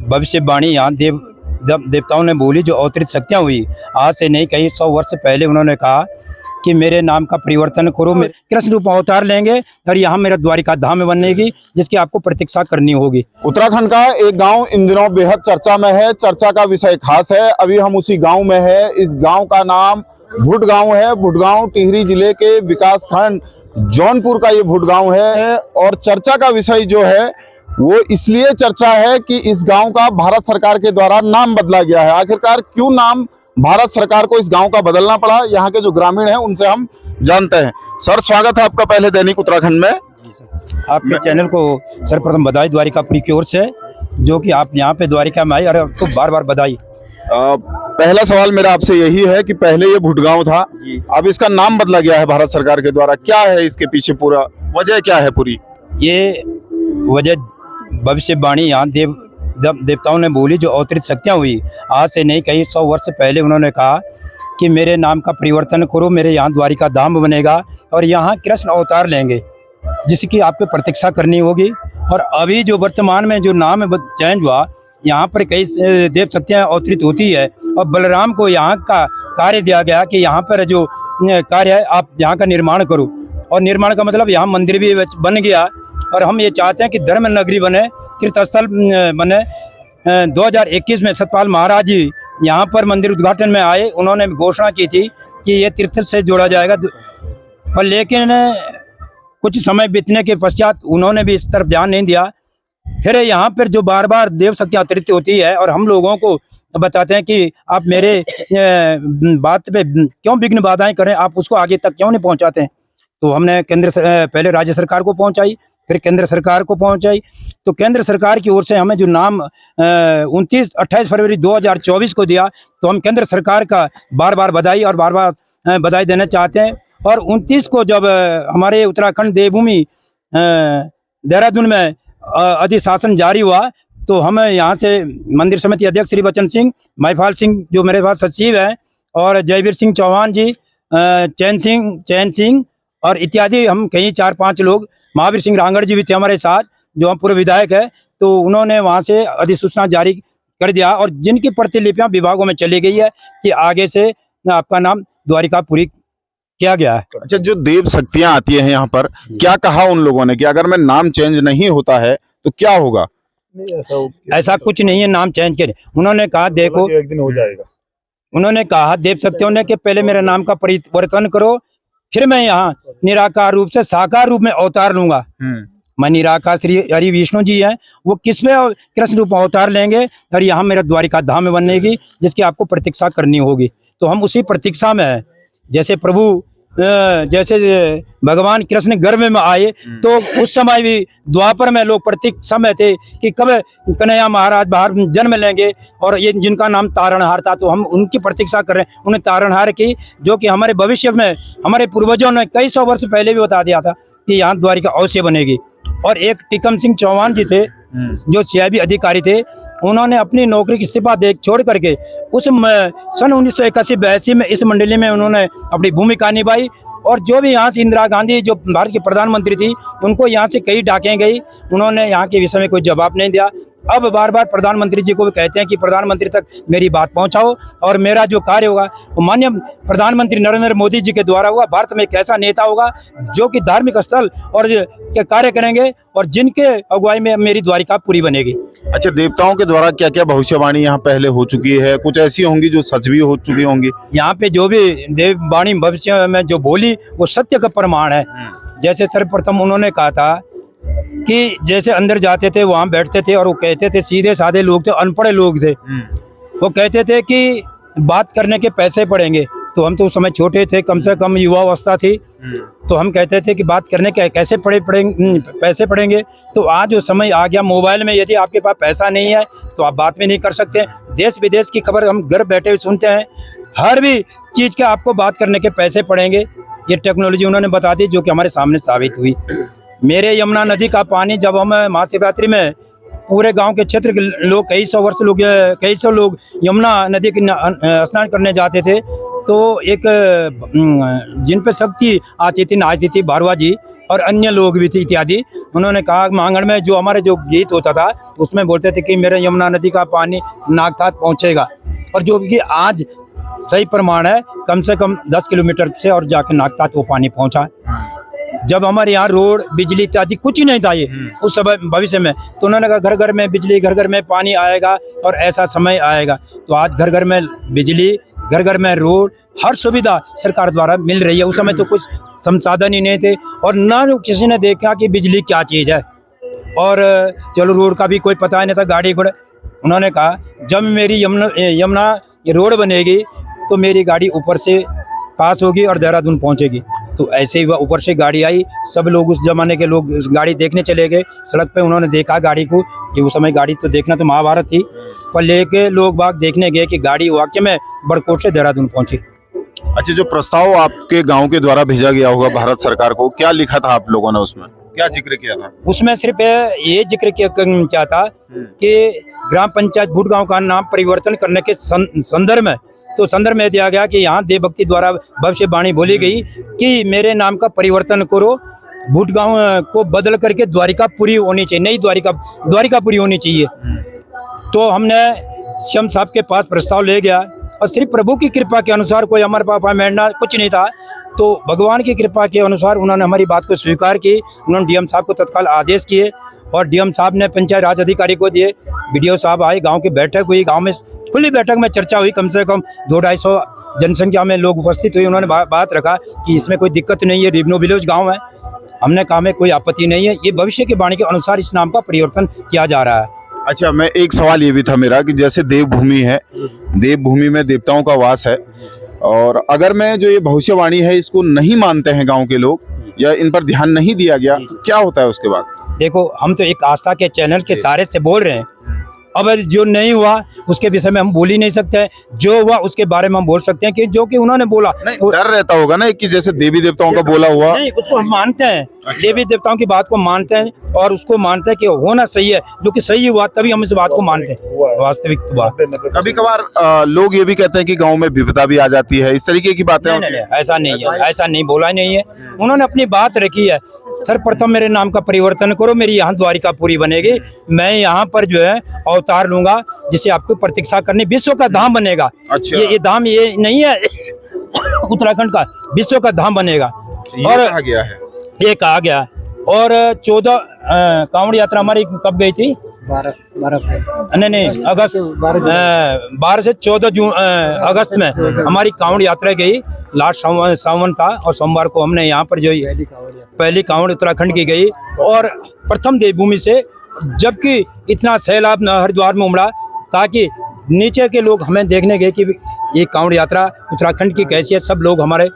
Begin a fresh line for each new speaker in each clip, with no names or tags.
भविष्यवाणी यहाँ देवताओं ने बोली, जो अवतरित शक्तियाँ हुई आज से नहीं कई 100 वर्ष पहले। उन्होंने कहा कि मेरे नाम का परिवर्तन करो, मेरे कृष्ण रूप अवतार लेंगे और यहाँ मेरा द्वारिका धाम बनेगी, जिसकी आपको प्रतीक्षा करनी होगी।
उत्तराखंड का एक गांव इन दिनों बेहद चर्चा में है, चर्चा का विषय खास है। अभी हम उसी गांव में है। इस गांव का नाम भुट गांव है। भुट गांव टिहरी जिले के विकास खंड जौनपुर का ये भुट गांव है। और चर्चा का विषय जो है वो इसलिए चर्चा है कि इस गांव का भारत सरकार के द्वारा नाम बदला गया है। आखिरकार क्यों नाम भारत सरकार को इस गांव का बदलना पड़ा, यहाँ के जो ग्रामीण हैं उनसे हम जानते हैं। सर, स्वागत है आपका पहले दैनिक उत्तराखंड में।
आपके चैनल को सर्वप्रथम बधाई द्वारिकापुरी की ओर से, जो कि आप यहाँ पे द्वारिका में आई, और आपको बार बार बधाई।
पहला सवाल मेरा आपसे यही है कि पहले ये भुट गांव था, अब इसका नाम बदला गया है भारत सरकार के द्वारा। क्या है इसके पीछे पूरा वजह, क्या है पूरी?
ये वजह भविष्यवाणी यहाँ देवताओं ने बोली, जो अवतरित शक्तियाँ हुई आज से नहीं कई 100 वर्ष पहले। उन्होंने कहा कि मेरे नाम का परिवर्तन करो, मेरे यहाँ द्वारिका धाम बनेगा और यहाँ कृष्ण अवतार लेंगे, जिसकी आपको प्रतीक्षा करनी होगी। और अभी जो वर्तमान में जो नाम चेंज हुआ, यहाँ पर कई देव शक्तियाँ अवतरित होती है और बलराम को यहाँ का कार्य दिया गया कि यहाँ पर जो कार्य है आप यहाँ का निर्माण करो। और निर्माण का मतलब यहाँ मंदिर भी बन गया और हम ये चाहते हैं कि धर्म नगरी बने, तीर्थस्थल बने। 2021 में सतपाल महाराज जी यहाँ पर मंदिर उद्घाटन में आए, उन्होंने घोषणा की थी कि ये तीर्थ से जोड़ा जाएगा, पर लेकिन कुछ समय बीतने के पश्चात उन्होंने भी इस तरफ ध्यान नहीं दिया। फिर यहाँ पर जो बार बार देव शक्तियाँ अतिरिक्त होती है और हम लोगों को बताते हैं कि आप मेरे बात पे क्यों विघ्न बाधाएं करें, आप उसको आगे तक क्यों नहीं पहुँचाते हैं। तो हमने पहले राज्य सरकार को पहुँचाई, फिर केंद्र सरकार को पहुंचाई। तो केंद्र सरकार की ओर से हमें जो नाम 28 फरवरी 2024 को दिया, तो हम केंद्र सरकार का बार बार बधाई देना चाहते हैं। और 29 को जब हमारे उत्तराखंड देवभूमि देहरादून में अधिशासन जारी हुआ, तो हम यहाँ से मंदिर समिति अध्यक्ष श्री बचन सिंह, महिपाल सिंह जो मेरे पास सचिव हैं, और जयवीर सिंह चौहान जी, चैन सिंह और इत्यादि, हम कहीं 4-5 लोग, महावीर सिंह रांगड़ जी भी थे हमारे साथ, जो हम पूर्व विधायक है। तो उन्होंने वहाँ से अधिसूचना जारी कर दिया और जिनकी प्रतिलिपियां विभागों में चली गई है कि आगे से आपका नाम द्वारिकापुरी किया गया है।
अच्छा, जो देव शक्तियां आती हैं यहाँ पर, क्या कहा उन लोगों ने कि अगर मैं नाम चेंज नहीं होता है तो क्या होगा?
ऐसा कुछ नहीं है, नाम चेंज करें। उन्होंने कहा देखो
एक दिन हो जाएगा।
उन्होंने कहा देव शक्तियों ने कि पहले मेरे नाम का परिवर्तन करो, फिर मैं यहाँ निराकार रूप से साकार रूप में अवतार लूंगा। मैं निराकार श्री हरि विष्णु जी हैं, वो किसमें कृष्ण रूप अवतार लेंगे और यहाँ मेरा द्वारिका धाम बनेगी, जिसकी आपको प्रतीक्षा करनी होगी। तो हम उसी प्रतीक्षा में हैं। जैसे प्रभु जैसे भगवान कृष्ण गर्भ में आए, तो उस समय भी द्वापर में लोग प्रतीक्षा में थे कि कब कन्हैया महाराज बाहर जन्म लेंगे, और ये जिनका नाम तारणहार था, तो हम उनकी प्रतीक्षा कर रहे हैं, उन्हें तारणहार की, जो कि हमारे भविष्य में हमारे पूर्वजों ने कई 100 वर्ष पहले भी बता दिया था कि यहाँ द्वारिका अवश्य बनेगी। और एक टिकम सिंह चौहान जी थे, जो सीआईबी अधिकारी थे, उन्होंने अपनी नौकरी की इस्तीफा दे छोड़ करके उस सन 1981-82 में इस मंडली में उन्होंने अपनी भूमिका निभाई। और जो भी यहाँ से इंदिरा गांधी जो भारत की प्रधानमंत्री थी, उनको यहाँ से कई डाकें गई, उन्होंने यहाँ के विषय में कोई जवाब नहीं दिया। अब बार बार प्रधानमंत्री जी को भी कहते हैं कि प्रधानमंत्री तक मेरी बात पहुंचाओ और मेरा जो कार्य होगा वो माननीय प्रधानमंत्री नरेंद्र मोदी जी के द्वारा होगा। भारत में एक ऐसा नेता होगा जो कि धार्मिक स्थल और के कार्य करेंगे और जिनके अगुवाई में मेरी द्वारिका पूरी बनेगी।
अच्छा, देवताओं के द्वारा क्या क्या भविष्यवाणी यहाँ पहले हो चुकी है? कुछ ऐसी होंगी जो सच भी हो चुकी होंगी?
यहाँ पे जो भी देववाणी भविष्य में जो बोली वो सत्य का प्रमाण है। जैसे सर्वप्रथम उन्होंने कहा था कि जैसे अंदर जाते थे, वहाँ बैठते थे और वो कहते थे, सीधे साधे लोग थे, अनपढ़ लोग थे, वो कहते थे कि बात करने के पैसे पड़ेंगे। तो हम तो उस समय छोटे थे, कम से कम युवा अवस्था थी, तो हम कहते थे कि बात करने के कैसे पैसे पड़ेंगे। तो आज जो समय आ गया, मोबाइल में यदि आपके पास पैसा नहीं है तो आप बात भी नहीं कर सकते। देश विदेश की खबर हम घर बैठे हुए सुनते हैं, हर भी चीज़ के आपको बात करने के पैसे पड़ेंगे। ये टेक्नोलॉजी उन्होंने बता दी, जो कि हमारे सामने साबित हुई। मेरे यमुना नदी का पानी जब हम महाशिवरात्रि में पूरे गांव के क्षेत्र के लोग कई सौ लोग यमुना नदी के स्नान करने जाते थे, तो एक जिन पे शक्ति आती थी, नाचती थी, भारवा जी, और अन्य लोग भी थे इत्यादि। उन्होंने कहा मांगड़ में जो हमारे जो गीत होता था उसमें बोलते थे कि मेरे यमुना नदी का पानी नागठाट पहुँचेगा, और जो कि आज सही प्रमाण है, कम से कम 10 किलोमीटर से और जाके नागठाट वो पानी पहुँचा। जब हमारे यहाँ रोड बिजली इत्यादि कुछ ही नहीं था ये उस समय भविष्य में, तो उन्होंने कहा घर घर में बिजली, घर घर में पानी आएगा और ऐसा समय आएगा। तो आज घर घर में बिजली, घर घर में रोड, हर सुविधा सरकार द्वारा मिल रही है। उस समय तो कुछ संसाधन ही नहीं थे और ना किसी ने देखा कि बिजली क्या चीज़ है, और चलो रोड का भी कोई पता नहीं था, गाड़ी घोड़े। उन्होंने कहा जब मेरी यमुना रोड बनेगी तो मेरी गाड़ी ऊपर से पास होगी और देहरादून पहुंचेगी। तो ऐसे ही वह ऊपर से गाड़ी आई, सब लोग उस जमाने के लोग गाड़ी देखने चले गए सड़क पे। उन्होंने देखा गाड़ी को कि उस समय गाड़ी तो देखना तो महाभारत थी, पर लेके लोग बाग देखने गए कि गाड़ी वाकई में बड़कोट से देहरादून पहुंची।
अच्छा, जो प्रस्ताव आपके गांव के द्वारा भेजा गया होगा भारत सरकार को, क्या लिखा था आप लोगों ने उसमें, क्या जिक्र किया था?
उसमें सिर्फ ये जिक्र क्या था कि ग्राम पंचायत भूट गाँव का नाम परिवर्तन करने के संदर्भ में, तो संदर्भ में दिया गया कि यहाँ देवभक्ति द्वारा भविष्यवाणी बोली गई कि मेरे नाम का परिवर्तन करो, भूट गाँव को बदल करके द्वारिकापुरी होनी चाहिए, नई द्वारिकापुरी होनी चाहिए। तो हमने सीएम साहब के पास प्रस्ताव ले गया और सिर्फ प्रभु की कृपा के अनुसार, कोई अमर पापा मेड़ना कुछ नहीं था, तो भगवान की कृपा के अनुसार उन्होंने हमारी बात को स्वीकार की। उन्होंने डीएम साहब को तत्काल आदेश किए और डीएम साहब ने पंचायत राज अधिकारी को दिए, बीडीओ साहब आए, गांव की बैठक हुई, गांव में खुली बैठक में चर्चा हुई, कम से कम 200-250 जनसंख्या में लोग उपस्थित हुए। उन्होंने बात रखा कि इसमें कोई दिक्कत नहीं है, रिवन्यू विलेज गाँव है। हमने कहा में कोई आपत्ति नहीं है, ये भविष्य की वाणी के अनुसार इस नाम का परिवर्तन किया जा रहा है।
अच्छा, मैं एक सवाल ये भी था मेरा कि जैसे देवभूमि है, देवभूमि में देवताओं का वास है, और अगर मैं जो ये भविष्यवाणी है इसको नहीं मानते हैं गांव के लोग, या इन पर ध्यान नहीं दिया गया, तो क्या होता है उसके बाद?
देखो, हम तो एक आस्था के चैनल के सारे से बोल रहे हैं। अब जो नहीं हुआ उसके विषय में हम बोल ही नहीं सकते हैं, जो हुआ उसके बारे में हम बोल सकते हैं कि जो कि उन्होंने बोला।
डर रहता होगा ना कि जैसे देवी देवताओं का बोला हुआ,
नहीं, उसको हम मानते हैं।
अच्छा।
देवी देवताओं की बात को मानते हैं और उसको मानते हैं कि होना सही है, जो कि सही हुआ तभी हम इस बात को मानते हैं, वास्तविक बात।
कभी कभार लोग ये भी कहते हैं कि गांव में विपदा भी आ जाती है, इस तरीके की बातें?
नहीं, ऐसा नहीं है, ऐसा नहीं बोला नहीं है। उन्होंने अपनी बात रखी है, सर्वप्रथम मेरे नाम का परिवर्तन करो, मेरी यहाँ द्वारिकापुरी बनेगी, मैं यहाँ पर जो है अवतार लूंगा जिसे आपको प्रतीक्षा करनी, विश्व का धाम बनेगा।
अच्छा।
ये धाम ये नहीं है उत्तराखंड का, विश्व का धाम बनेगा।
और कहा गया है,
ये कहा गया। और 14 कांवड़ यात्रा हमारी कब गई थी? 12 नहीं अगस्त, 12 से 14 जून अगस्त में हमारी कांवड़ यात्रा गई। लास्ट सावन था और सोमवार को हमने यहाँ पर जो पहली कांवड़ उत्तराखंड की गई, और प्रथम देवभूमि से, जबकि इतना सैलाब हरिद्वार में उमड़ा ताकि नीचे के लोग हमें देखने गए कि ये कांवड़ यात्रा उत्तराखंड की कैसी है। सब लोग हमारे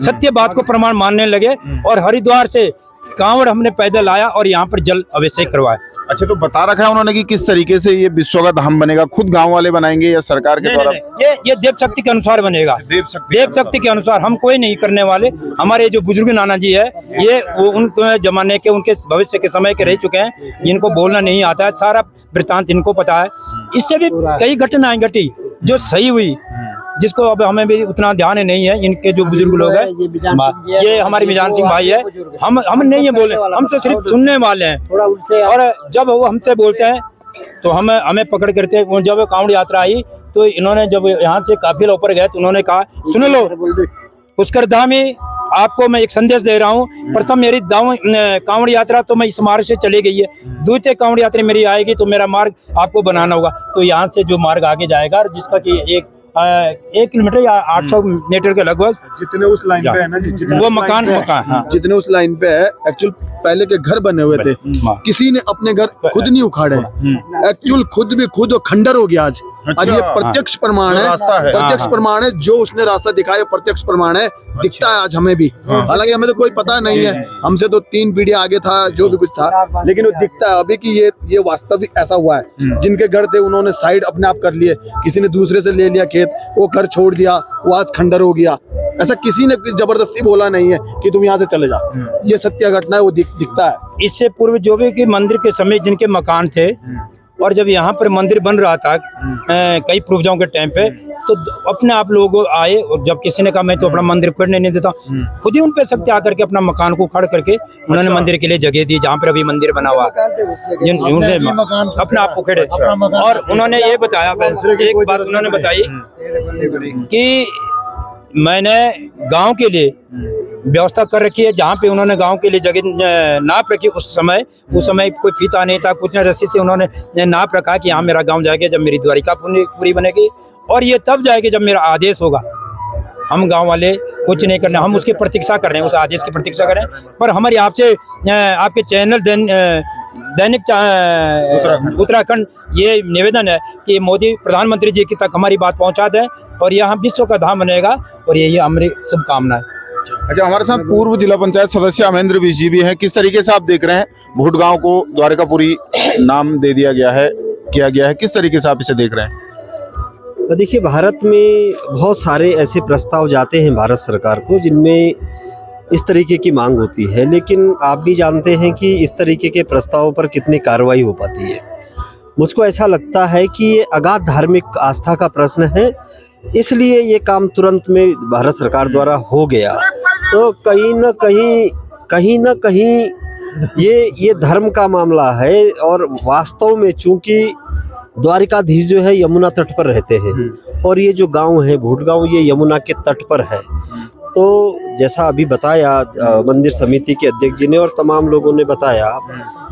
सत्य बात को प्रमाण मानने लगे और हरिद्वार से कांवड़ हमने पैदल आया और यहाँ पर जल अभिषेक करवाया।
अच्छा, तो बता रखा है उन्होंने कि किस तरीके से ये विश्व का धाम बनेगा, खुद गांव वाले बनाएंगे या सरकार के द्वारा?
ये देव शक्ति के अनुसार बनेगा। देव शक्ति के अनुसार, हम कोई नहीं करने वाले। हमारे जो बुजुर्ग नाना जी है, ये वो उनके जमाने के, उनके भविष्य के समय के रह चुके हैं, इनको बोलना नहीं आता है, सारा वृत्तांत इनको पता है। इससे भी कई घटनाएं घटी जो सही हुई, जिसको अब हमें भी उतना ध्यान नहीं है। इनके जो बुजुर्ग लोग हैं, ये हमारे मिजान सिंह भाई है, हम नहीं है बोले, हमसे सिर्फ सुनने वाले हैं। और जब वो हमसे बोलते हैं तो हमें पकड़ करते, जब कांवड़ यात्रा आई तो इन्होंने, जब यहाँ से काफिला ऊपर गए तो उन्होंने कहा, सुन लो पुष्कर धामी, आपको मैं एक संदेश दे रहा हूँ। प्रथम मेरी कांवड़ यात्रा तो मैं इस मार्ग से चली गई है, द्वितीय कांवड़ यात्रा मेरी आएगी तो मेरा मार्ग आपको बनाना होगा। तो यहाँ से जो मार्ग आगे जाएगा, जिसका कि 1 किलोमीटर या 800 मीटर के लगभग,
जितने उस लाइन पे है ना,
वो मकान हाँ।
जितने उस लाइन पे है, एक्चुअल पहले के घर बने हुए थे, किसी ने अपने घर खुद नहीं उखाड़े, एक्चुअल खुद खंडर हो गया आज। आज ये प्रत्यक्ष प्रमाण है, प्रत्यक्ष प्रमाण है, जो उसने रास्ता दिखाया प्रत्यक्ष प्रमाण है, दिखता है आज हमें भी। हालांकि हमें तो कोई पता नहीं है, हमसे तो 3 पीढ़ी आगे था जो भी कुछ था, लेकिन वो दिखता है अभी कि ये वास्तविक ऐसा हुआ है। जिनके घर थे उन्होंने साइड अपने आप कर लिए, किसी ने दूसरे से ले लिया खेत, वो घर छोड़ दिया, वो आज खंडर हो गया। ऐसा किसी ने जबरदस्ती बोला नहीं है कि तुम यहाँ से चले जाओ, ये सत्य घटना है, वो दिखता है।
इससे पूर्व जो भी कि मंदिर के समय जिनके मकान थे, और जब यहाँ पर मंदिर बन रहा था कई पूर्वजों के टाइम पे, तो अपने आप लोग आए और जब किसी ने कहा मैं तो अपना मंदिर उखड़ने नहीं देता, खुद ही उन पे शक्ति आकर के अपना मकान को उखाड़ करके उन्होंने मंदिर के लिए जगह दी, जहाँ पर अभी मंदिर बना हुआ उनसे अपने आप उखेड़े। और उन्होंने ये बताया, एक बात उन्होंने बताई कि मैंने गांव के लिए व्यवस्था कर रखी है, जहाँ पे उन्होंने गांव के लिए जगह नाप रखी। उस समय कोई फीता नहीं था, कुछ नहीं, रस्सी से उन्होंने नाप रखा कि यहाँ मेरा गांव जाएगा जब मेरी द्वारिका पूरी बनेगी, और ये तब जाएगी जब मेरा आदेश होगा। हम गांव वाले कुछ नहीं करने, हम उसकी प्रतीक्षा कर रहे हैं, उस आदेश की प्रतीक्षा कर रहे हैं। पर हमारी आपसे आपके चैनल दैनिक उत्तराखंड ये निवेदन है कि मोदी प्रधानमंत्री जी की तक हमारी बात पहुंचा दें और यहाँ विश्व का धाम बनेगा, और यही हमारी शुभकामनाएं।
अच्छा, हमारे साथ पूर्व जिला पंचायत सदस्य अमरेंद्र विज जी भी हैं। किस तरीके से आप देख रहे हैं भूट गांव को द्वारिकापुरी नाम दे दिया गया है, किस तरीके से आप इसे देख रहे हैं?
तो देखिए, भारत में बहुत सारे ऐसे प्रस्ताव जाते हैं भारत सरकार को जिनमें इस तरीके की मांग होती है, लेकिन आप भी जानते हैं कि इस तरीके के प्रस्तावों पर कितनी कार्रवाई हो पाती है। मुझको ऐसा लगता है कि ये अगाध धार्मिक आस्था का प्रश्न है, इसलिए ये काम तुरंत में भारत सरकार द्वारा हो गया। तो कहीं न कहीं ये धर्म का मामला है, और वास्तव में चूंकि द्वारिकाधीश जो है यमुना तट पर रहते हैं और ये जो गांव है भूट गांव, ये यमुना के तट पर है। तो जैसा अभी बताया मंदिर समिति के अध्यक्ष जी ने और तमाम लोगों ने बताया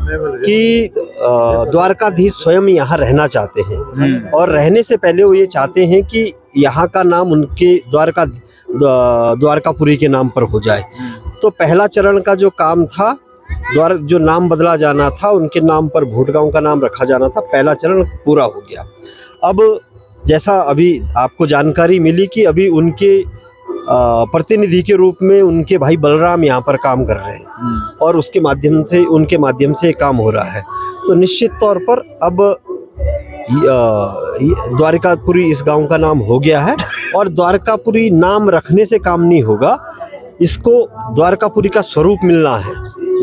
कि द्वारकाधीश स्वयं यहाँ रहना चाहते हैं, और रहने से पहले वो ये चाहते हैं कि यहाँ का नाम उनके द्वारकापुरी के नाम पर हो जाए। तो पहला चरण का जो काम था, जो नाम बदला जाना था, उनके नाम पर भूट गांव का नाम रखा जाना था, पहला चरण पूरा हो गया। अब जैसा अभी आपको जानकारी मिली कि अभी उनके प्रतिनिधि के रूप में उनके भाई बलराम यहाँ पर काम कर रहे हैं, और उनके माध्यम से काम हो रहा है। तो निश्चित तौर पर अब द्वारिकापुरी इस गांव का नाम हो गया है, और द्वारकापुरी नाम रखने से काम नहीं होगा, इसको द्वारकापुरी का स्वरूप मिलना है।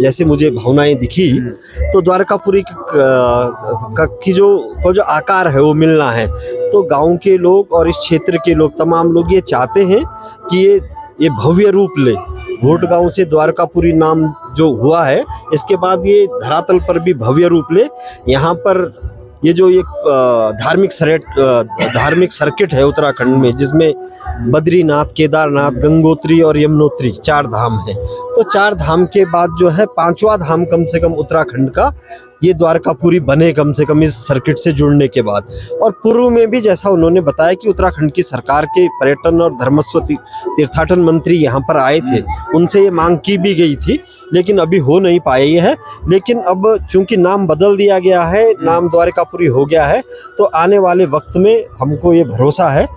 जैसे मुझे भावनाएं दिखी, तो द्वारकापुरी की जो आकार है वो मिलना है। तो गांव के लोग और इस क्षेत्र के लोग, तमाम लोग ये चाहते हैं कि ये भव्य रूप ले। भूट गांव से द्वारकापुरी नाम जो हुआ है, इसके बाद ये धरातल पर भी भव्य रूप ले। यहाँ पर ये जो एक धार्मिक सर्किट है उत्तराखंड में, जिसमें बद्रीनाथ, केदारनाथ, गंगोत्री और यमुनोत्री 4 धाम हैं। तो 4 धाम के बाद जो है 5वां धाम कम से कम उत्तराखंड का ये द्वारकापुरी बने, कम से कम इस सर्किट से जुड़ने के बाद। और पूर्व में भी जैसा उन्होंने बताया कि उत्तराखंड की सरकार के पर्यटन और धर्मस्व तीर्थाटन मंत्री यहाँ पर आए थे, उनसे ये मांग की भी गई थी, लेकिन अभी हो नहीं पाई है। लेकिन अब चूंकि नाम बदल दिया गया है, नाम द्वारकापुरी हो गया है, तो आने वाले वक्त में हमको ये भरोसा है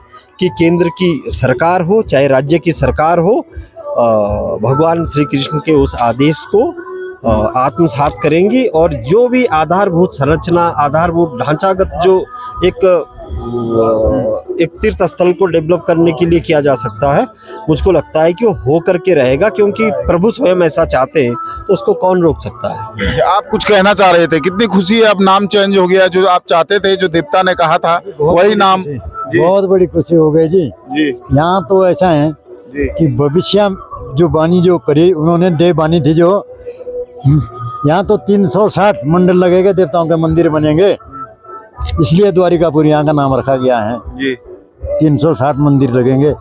कि केंद्र की सरकार हो चाहे राज्य की सरकार हो, भगवान श्री कृष्ण के उस आदेश को आत्मसात करेंगी, और जो भी आधारभूत संरचना, आधारभूत ढांचागत जो एक तीर्थ स्थल को डेवलप करने के लिए किया जा सकता है, मुझको लगता है कि वो हो करके रहेगा, क्योंकि प्रभु स्वयं ऐसा चाहते हैं, तो उसको कौन रोक सकता है।
आप कुछ कहना चाह रहे थे, कितनी खुशी है अब नाम चेंज हो गया, जो आप चाहते थे, जो देवता ने कहा था वही नाम।
बहुत बड़ी खुशी हो गई जी। यहाँ तो ऐसा है कि भविष्य जो बानी जो करी उन्होंने, देव बानी थी जो, यहाँ तो 360 मंडल लगेंगे, देवताओं के मंदिर बनेंगे, इसलिए द्वारिकापुरी यहाँ का नाम रखा गया है जी। 360 मंदिर लगेंगे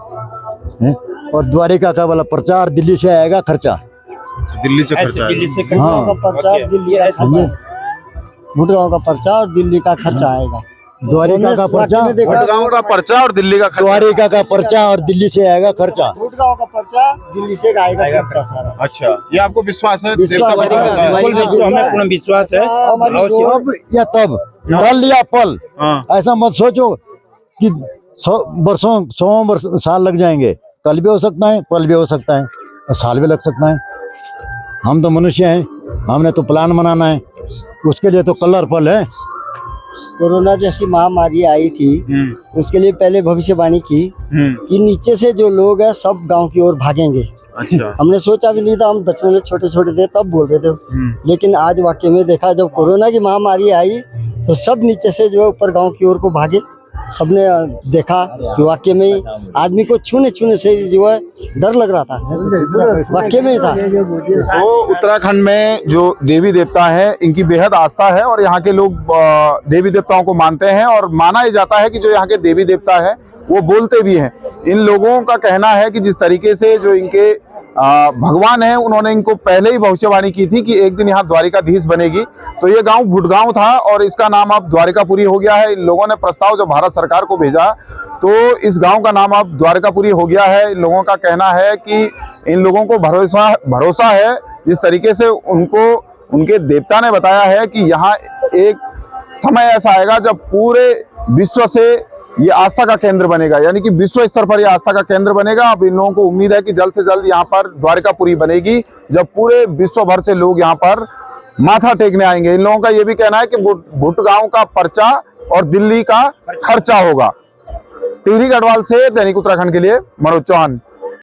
हैं? और द्वारिका का वाला प्रचार दिल्ली से आएगा, खर्चा
दिल्ली से खर्चा,
हाँ, प्रचार दिल्ली का खर्चा, भूट गांव का प्रचार दिल्ली का खर्चा आएगा। द्वारिका का पर्चा,
भूट का पर्चा और दिल्ली का खर्चा,
द्वारिका का पर्चा और दिल्ली से आएगा खर्चा,
भूट गांव का पर्चा दिल्ली से आएगा खर्चा सारा।
अच्छा, ये आपको विश्वास है?
हमें पूर्ण विश्वास है।
अब या तब पल या पल, ऐसा मत सोचो कि 100 साल लग जाएंगे। कल भी हो सकता है, पल भी हो सकता है, साल भी लग सकता है। हम तो मनुष्य हैं, हमने तो प्लान बनाना है, उसके लिए तो कलर पल है।
कोरोना जैसी महामारी आई थी, उसके लिए पहले भविष्यवाणी की कि नीचे से जो लोग हैं सब गांव की ओर भागेंगे।
अच्छा।
हमने सोचा भी नहीं था, हम बचपन में छोटे छोटे थे तब बोल रहे थे, लेकिन आज वाकई में देखा, जब कोरोना की महामारी आई तो सब नीचे से जो है ऊपर गांव की ओर को भागे, सबने देखा कि वाकई में आदमी को छूने छूने से जो है डर लग रहा था, वाकई में ही था।
तो उत्तराखंड में जो देवी देवता है इनकी बेहद आस्था है और यहाँ के लोग देवी देवताओं को मानते हैं और माना ही जाता है कि जो यहाँ के देवी देवता है वो बोलते भी हैं। इन लोगों का कहना है कि जिस तरीके से जो इनके भगवान है उन्होंने इनको पहले ही भविष्यवाणी की थी कि एक दिन यहाँ द्वारिकाधीश बनेगी। तो ये गांव भुटगांव था और इसका नाम अब द्वारिकापुरी हो गया है। इन लोगों ने प्रस्ताव जब भारत सरकार को भेजा तो इस गांव का नाम अब द्वारिकापुरी हो गया है। इन लोगों का कहना है कि इन लोगों को भरोसा है, जिस तरीके से उनको उनके देवता ने बताया है कि यहाँ एक समय ऐसा आएगा जब पूरे विश्व से ये आस्था का केंद्र बनेगा, यानी कि विश्व स्तर पर ये आस्था का केंद्र बनेगा। अब इन लोगों को उम्मीद है कि जल्द से जल्द यहाँ पर द्वारिकापुरी बनेगी, जब पूरे विश्व भर से लोग यहाँ पर माथा टेकने आएंगे। इन लोगों का ये भी कहना है कि भुटगांव का पर्चा और दिल्ली का खर्चा होगा। टिहरी गढ़वाल से दैनिक उत्तराखंड के लिए मनोज चौहान।